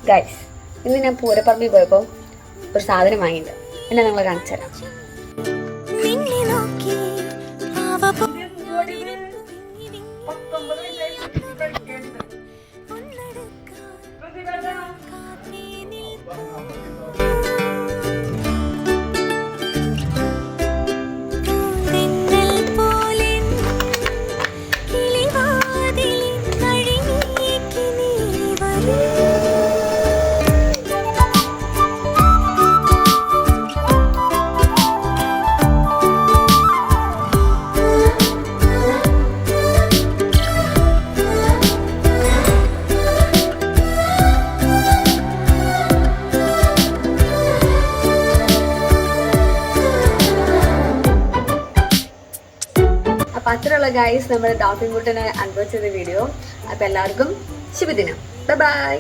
Guys, ഇന്ന് ഞാൻ പൂരപ്പറമ്പിൽ പോയപ്പോൾ ഒരു സാധനം വാങ്ങിയിട്ടുണ്ട്. എന്നെ നിങ്ങളെ കാണിച്ചു തരാം. അപ്പോൾ അത്രയുള്ള ഗൈസ് നമ്മുടെ ഡോൾഫിൻ ബൂട്ടിനെ അൺബോക്സ് ചെയ്ത വീഡിയോ. അപ്പോൾ എല്ലാവർക്കും ശുഭദിനം. Bye bye.